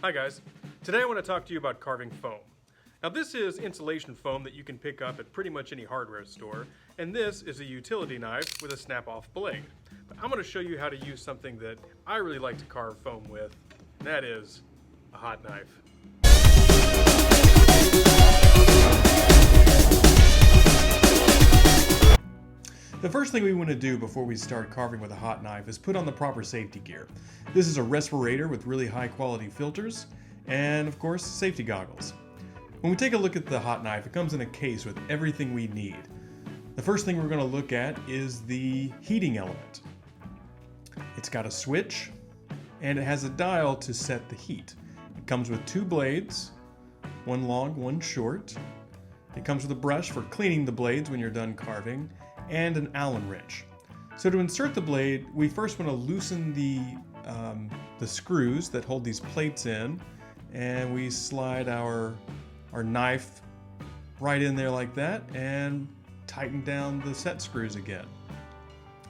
Hi guys. Today I want to talk to you about carving foam. Now this is insulation foam that you can pick up at pretty much any hardware store, and this is a utility knife with a snap-off blade. But I'm going to show you how to use something that I really like to carve foam with, and that is a hot knife. The first thing we want to do before we start carving with a hot knife is put on the proper safety gear. This is a respirator with really high quality filters and of course safety goggles. When we take a look at the hot knife, it comes in a case with everything we need. The first thing we're going to look at is the heating element. It's got a switch and it has a dial to set the heat. It comes with two blades, one long, one short. It comes with a brush for cleaning the blades when you're done carving, and an Allen wrench. So to insert the blade, we first want to loosen the screws that hold these plates in, and we slide our knife right in there like that and tighten down the set screws again.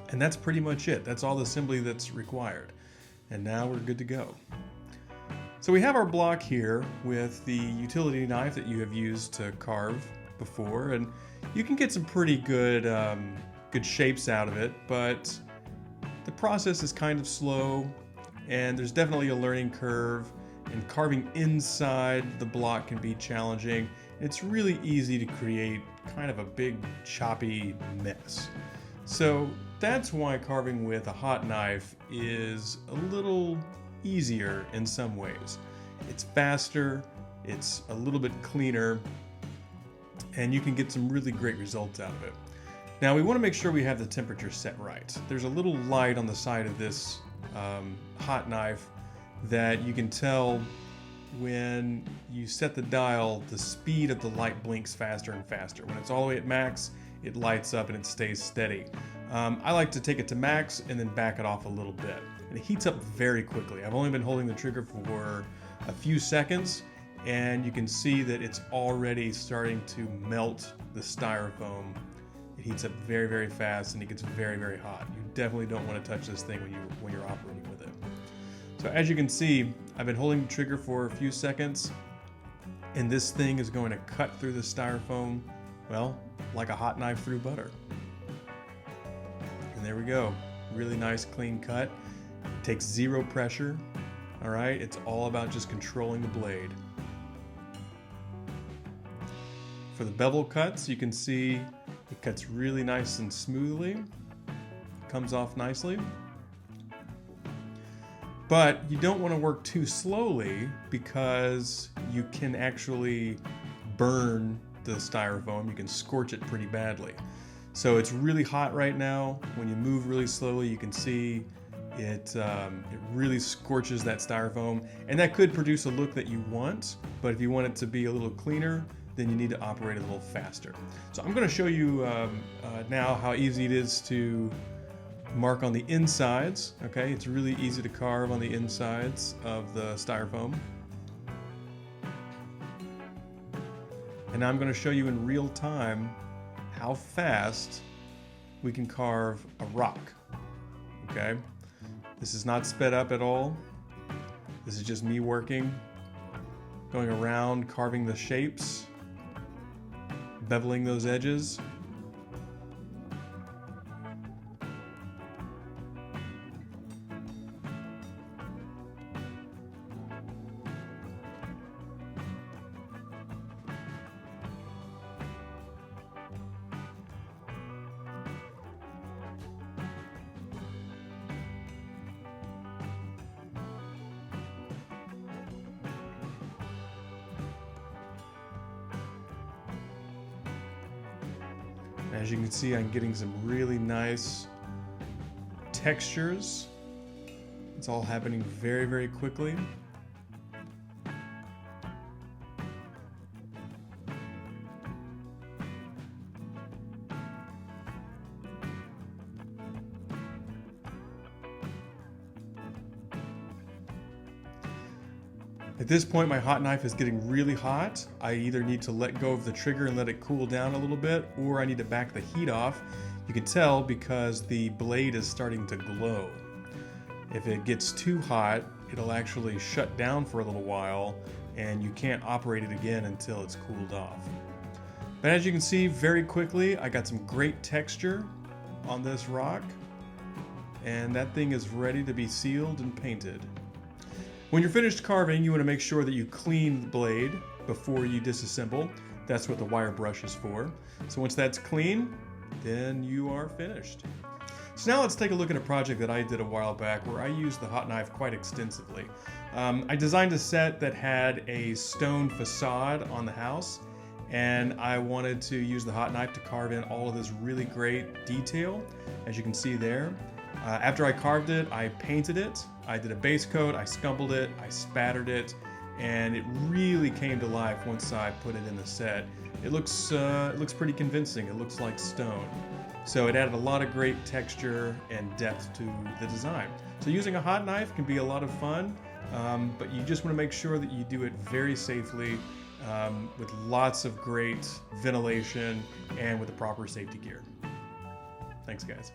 And that's pretty much it. That's all the assembly that's required. And now we're good to go. So we have our block here with the utility knife that you have used to carve before, and you can get some pretty good shapes out of it, but the process is kind of slow and there's definitely a learning curve, and carving inside the block can be challenging. It's really easy to create kind of a big choppy mess. So that's why carving with a hot knife is a little easier in some ways. It's faster, it's a little bit cleaner, and you can get some really great results out of it. Now we want to make sure we have the temperature set right. There's a little light on the side of this hot knife that you can tell when you set the dial, the speed of the light blinks faster and faster. When it's all the way at max, it lights up and it stays steady. I like to take it to max and then back it off a little bit. And it heats up very quickly. I've only been holding the trigger for a few seconds, and you can see that it's already starting to melt the styrofoam. It heats up very, very fast and it gets very, very hot. You definitely don't want to touch this thing when you're operating with it. So as you can see, I've been holding the trigger for a few seconds, and this thing is going to cut through the styrofoam, well, like a hot knife through butter. And there we go. Really nice, clean cut. It takes zero pressure. All right, it's all about just controlling the blade. For the bevel cuts, you can see it cuts really nice and smoothly. Comes off nicely. But you don't want to work too slowly because you can actually burn the styrofoam. You can scorch it pretty badly. So it's really hot right now. When you move really slowly, you can see it really scorches that styrofoam, and that could produce a look that you want, but if you want it to be a little cleaner, then you need to operate a little faster. So I'm going to show you now how easy it is to mark on the insides. Okay, it's really easy to carve on the insides of the styrofoam. And now I'm going to show you in real time how fast we can carve a rock. Okay, this is not sped up at all. This is just me working, going around, carving the shapes, beveling those edges. As you can see, I'm getting some really nice textures. It's all happening very, very quickly. At this point, my hot knife is getting really hot. I either need to let go of the trigger and let it cool down a little bit, or I need to back the heat off. You can tell because the blade is starting to glow. If it gets too hot, it'll actually shut down for a little while and you can't operate it again until it's cooled off. But as you can see, very quickly I got some great texture on this rock, and that thing is ready to be sealed and painted. When you're finished carving, you want to make sure that you clean the blade before you disassemble. That's what the wire brush is for. So once that's clean, then you are finished. So now let's take a look at a project that I did a while back where I used the hot knife quite extensively. I designed a set that had a stone facade on the house, and I wanted to use the hot knife to carve in all of this really great detail, as you can see there. After I carved it, I painted it. I did a base coat, I scumbled it, I spattered it, and it really came to life once I put it in the set. It looks pretty convincing. It looks like stone. So it added a lot of great texture and depth to the design. So using a hot knife can be a lot of fun, but you just want to make sure that you do it very safely, with lots of great ventilation and with the proper safety gear. Thanks, guys.